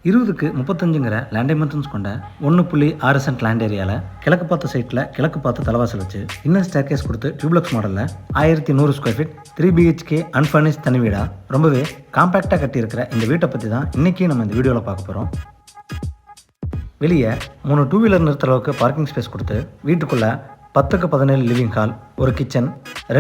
20க்கு 35ங்கிற land dimensions கொண்ட 1.6 cent land ஏரியாவில் கிழக்கு பார்த்த சைட்டில் கிழக்கு பார்த்து தலைவாசல் வச்சு இன்னர் ஸ்டேர்கேஸ் கொடுத்து டியூப்ளக்ஸ் மாடலில் 1100 ஸ்கொயர் ஃபீட் 3 BHK அன்ஃபர்னிஷ் தனி வீடாக ரொம்பவே காம்பேக்டாக கட்டியிருக்கிற இந்த வீட்டை பற்றி தான் இன்றைக்கி நம்ம இந்த வீடியோவில் பார்க்க போகிறோம். வெளியே 3 2 வீலர் நிறுத்துற அளவுக்கு பார்க்கிங் ஸ்பேஸ் கொடுத்து வீட்டுக்குள்ளே 10க்கு 17 லிவிங் ஹால், ஒரு கிச்சன்,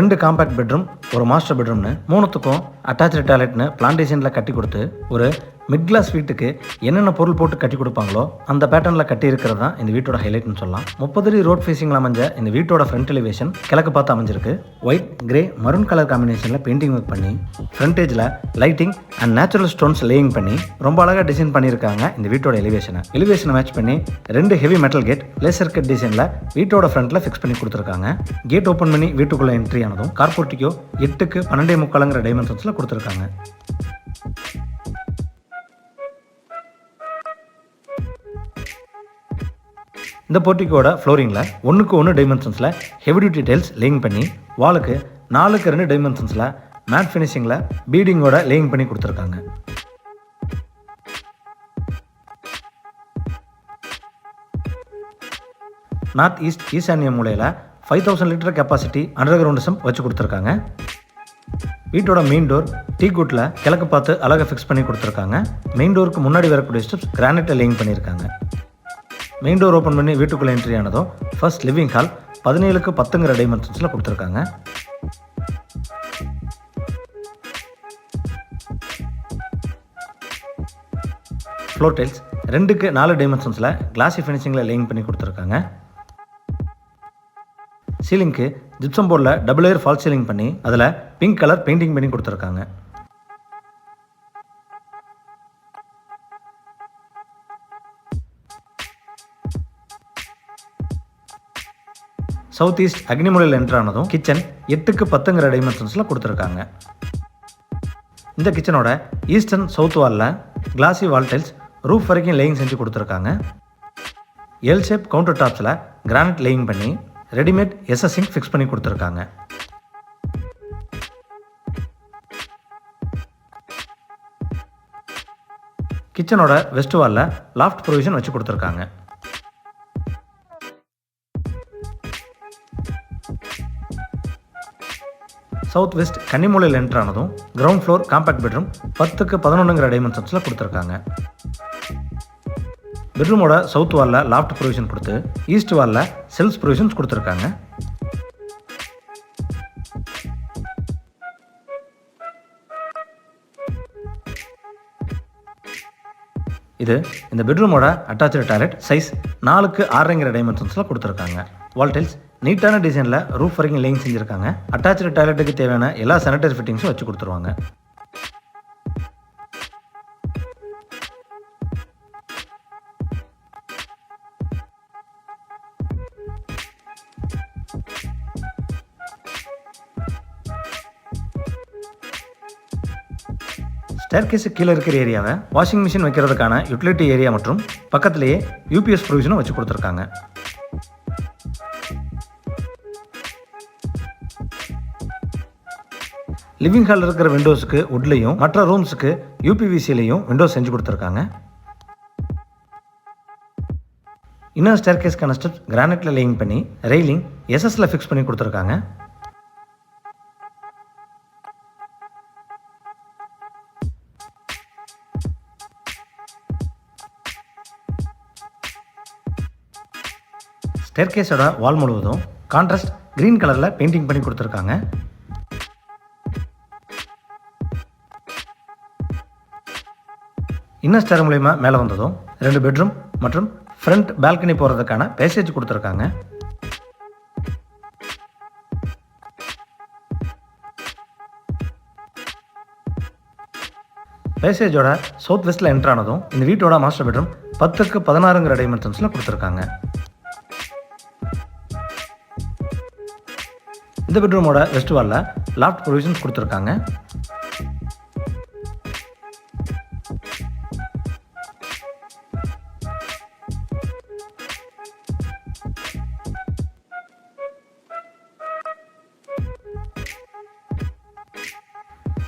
2 காம்பேக்ட் பெட்ரூம், ஒரு மாஸ்டர் பெட்ரூம்னு 3த்துக்கும் அட்டாச்சு டாய்லெட்னு பிளான்டேஷனில் கட்டி கொடுத்து ஒரு மிட் கிளாஸ் வீட்டுக்கு என்னென்ன பொருள் போட்டு கட்டி கொடுப்பாங்களோ அந்த பேட்டர்னில் கட்டி இருக்கிறது தான் இந்த வீட்டோட ஹைலைட்னு சொல்லலாம். 30 அடி ரோட் ஃபேஸிங்கில் அமைஞ்ச இந்த வீட்டோட ஃப்ரண்ட் எலிவேஷன் கிழக்கு பார்த்து அமைஞ்சிருக்கு. ஒயிட், கிரே, மரூன் கலர் காம்பினேஷனில் பெயிண்டிங் ஒர்க் பண்ணி ஃப்ரண்டேஜில் lighting and natural stones laying பண்ணி ரொம்ப அழகாக டிசைன் பண்ணியிருக்காங்க இந்த வீட்டோட எலிவேஷனை மேட்ச் பண்ணி 2 heavy metal gate laser cut டிசைனில் வீட்டோட ஃப்ரண்ட்டில் ஃபிக்ஸ் பண்ணி கொடுத்துருக்காங்க. கேட் ஓப்பன் பண்ணி வீட்டுக்குள்ளே என்ட்ரி ஆனதும் கார்போர்ட்டிக்கோ 8க்கு 12.75 டைமென்ஷன்ஸில் கொடுத்துருக்காங்க. இந்த போர்ட்டிக்கோட ஃப்ளோரிங்கில் 1க்கு 1 டைமென்ஷன்ஸில் ஹெவி டியூட்டி டைல்ஸ் லேயிங் பண்ணி வாலுக்கு 4க்கு 2 டைமென்ஷன்ஸில் மேட் ஃபினிஷிங்கில் பீடிங்கோட லேயிங் பண்ணி கொடுத்துருக்காங்க. நார்த் ஈஸ்ட் ஈசானிய மூலையில் 5000 litre capacity under ground sump வச்சு கொடுத்துருக்காங்க. வீட்டோட மெயின் டோர் டீ குட்டில் கிழக்கு பார்த்து அழகாக ஃபிக்ஸ் பண்ணி கொடுத்துருக்காங்க. மெயின் டோருக்கு முன்னாடி வரக்கூடிய ஸ்டெப்ஸ் கிரானைட்டை லேயிங் பண்ணியிருக்காங்க. மெயின் டோர் ஓப்பன் பண்ணி வீட்டுக்குள்ளே என்ட்ரி ஆனதும் ஃபர்ஸ்ட் லிவிங் ஹால் 17க்கு 10ங்கிற டைமென்ஷன்ஸில் கொடுத்துருக்காங்க. ஃப்ளோர் டைல்ஸ் 2க்கு 4 டைமென்ஷன்ஸில் கிளாசி ஃபினிஷிங்கில் லேயிங் பண்ணி கொடுத்துருக்காங்க. சீலிங்க்கு ஜிப்சம் போர்டில் டபுள் லேயர் ஃபால் சீலிங் பண்ணி அதில் பிங்க் கலர் பெயிண்டிங் பண்ணி கொடுத்துருக்காங்க. சவுத் ஈஸ்ட் அக்னிமூலையில் என்ட்ரு ஆனதும் கிச்சன் 8க்கு 10ங்கிற டைமென்ஷன்ஸில் கொடுத்துருக்காங்க. இந்த கிச்சனோட ஈஸ்ட் அண்ட் சவுத் வாலில் கிளாசி வால் டைல்ஸ் ரூஃப் வரைக்கும் லேயிங் செஞ்சு கொடுத்துருக்காங்க. எல் ஷேப் கவுண்டர் டாப்ஸில் கிரானைட் லேயிங் பண்ணி ரெடிமேட் எஸ்எஸ்சிங் ஃபிக்ஸ் பண்ணி கொடுத்துருக்காங்க. கிச்சனோட வெஸ்ட் வாலில் லாஃப்ட் ப்ரொவிஷன் வச்சு கொடுத்துருக்காங்க. சவுத் வெஸ்ட் கன்னிமூலையில் என்ட்ரு ஆனதும் கிரவுண்ட் ஃப்ளோர் காம்பேக்ட் பெட்ரூம் 10க்கு 11ங்கிற டைமென்ஷன்ஸில் கொடுத்துருக்காங்க. பெட்ரூமோட சவுத் வாலில் லாஃப்ட் ப்ரொவிஷன் கொடுத்து ஈஸ்ட் வாலில் செல்ஸ் ப்ரொவிஷன்ஸ் கொடுத்துருக்காங்க. இது இந்த பெட்ரூமோட அட்டாச்சு டாய்லெட் சைஸ் 4க்கு 6ங்கிற டைமென்ஷன்ஸில் கொடுத்துருக்காங்க. வால் டைல்ஸ் நீட்டான டிசைனில் ரூஃப் வரைக்கும் லேயிங் செஞ்சுருக்காங்க. அட்டாச்சு டாய்லெட்டுக்கு தேவையான எல்லா சானிட்டரி ஃபிட்டிங்ஸும் வச்சு கொடுத்துருவாங்க. ஸ்டேர்கேஸு கீழே இருக்கிற ஏரியாவை வாஷிங் மிஷின் வைக்கிறதுக்கான யூட்டிலிட்டி ஏரியா மற்றும் பக்கத்திலேயே யூபிஎஸ் ப்ரொவிஷனும் வச்சு கொடுத்துருக்காங்க. லிவிங் ஹாலில் இருக்கிற விண்டோஸுக்கு வுட்லையும் மற்ற ரூம்ஸுக்கு யூபிவிசிலையும் விண்டோஸ் செஞ்சு கொடுத்துருக்காங்க. இன்னர் ஸ்டேர்கேஸ்க்கான ஸ்டெப்ஸ் கிரானைட்டில் லேயிங் பண்ணி ரெயிலிங் எஸ்எஸ்ல ஃபிக்ஸ் பண்ணி கொடுத்துருக்காங்க. ஸ்டேர்கேஸோட வால் முழுவதும் கான்ட்ராஸ்ட் கிரீன் கலரில் பெயிண்டிங் பண்ணி கொடுத்துருக்காங்க. இன்னர் ஸ்டேர் மூலமா மேலே வந்ததும் 2 பெட்ரூம் மற்றும் ஃப்ரண்ட் பால்கனி போகிறதுக்கான பேசேஜ் கொடுத்துருக்காங்க. பேசேஜோட சவுத் வெஸ்ட்டில் என்ட்ரு ஆனதும் இந்த வீட்டோட மாஸ்டர் பெட்ரூம் 10க்கு 16ங்கிற டைமென்ஷன்ஸில் கொடுத்துருக்காங்க. இந்த பெட்ரூமோட வெஸ்ட் வாலில் லாஃப்ட் ப்ரொவிஷன்ஸ் கொடுத்துருக்காங்க.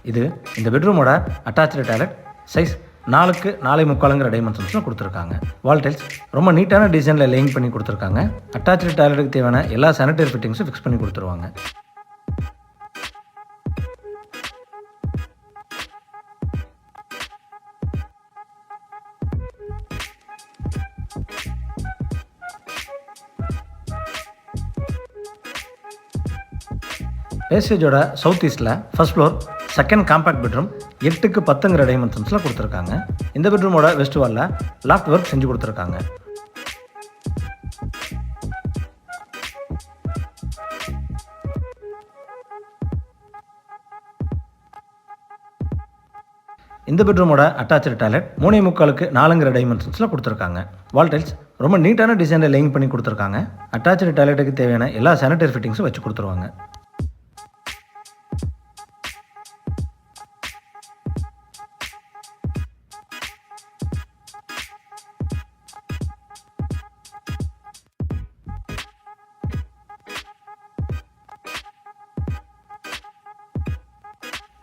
இது இந்த பெட்ரூமோட அட்டாச்சு டாய்லெட் சைஸ் 4க்கு 4.25 டைமென்ஷன்ஸில் கொடுத்துருக்காங்க. வால் டைல்ஸ் ரொம்ப நீட்டான டிசைனில் லேயிங் பண்ணி கொடுத்துருக்காங்க. அட்டாச்சு டாய்லெட்டுக்கு தேவையான எல்லா சானிடரி ஃபிட்டிங்ஸும் ஃபிக்ஸ் பண்ணி கொடுத்துருவாங்க. பேசேஜோட சவுத் ஈஸ்ட்டில் first floor second compact bedroom 8க்கு 10 டைமென்ஷன்ஸில் கொடுத்துருக்காங்க. இந்த பெட்ரூமோட வெஸ்ட் வாலில் லாஃப்ட் ஒர்க் செஞ்சு கொடுத்துருக்காங்க. இந்த பெட்ரூமோட அட்டாச்சு டாய்லெட் 3.25க்கு 4 டைமென்ஷன்ஸில் கொடுத்துருக்காங்க. வால் டைல்ஸ் ரொம்ப நீட்டான டிசைனில் லேயிங் பண்ணி கொடுத்துருக்காங்க. அட்டாச்சு டாய்லெட்டுக்கு தேவையான எல்லா சானிடரி ஃபிட்டிங்ஸும் வச்சு கொடுத்துருவாங்க.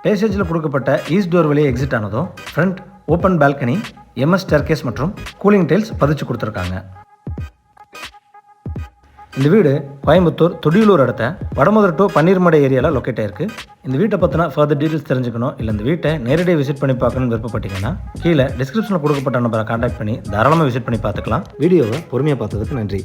பேசேஜில் கொடுக்கப்பட்ட ஈஸ்ட் டோர் வழியே எக்ஸிட் ஆனதும் front open balcony, MS staircase மற்றும் கூலிங் டைல்ஸ் பதிச்சு கொடுத்துருக்காங்க. இந்த வீடு கோயம்புத்தூர் தொடியலூர் அடுத்த வடமதுரை டு பன்னீர்மடை ஏரியாவில் லொக்கேட் ஆயிருக்கு. இந்த வீட்டை பற்றின ஃபர்தர் டீட்டெயில்ஸ் தெரிஞ்சுக்கணும், இல்லை இந்த வீட்டை நேரடியாக விசிட் பண்ணி பார்க்கணும்னு விருப்பப்பட்டீங்கன்னா கீழே டிஸ்கிரிப்ஷனில் கொடுக்கப்பட்ட நம்பரை கான்டாக்ட் பண்ணி தாராளமாக விசிட் பண்ணி பார்த்துக்கலாம். வீடியோவை பொறுமையாக பார்த்ததுக்கு நன்றி.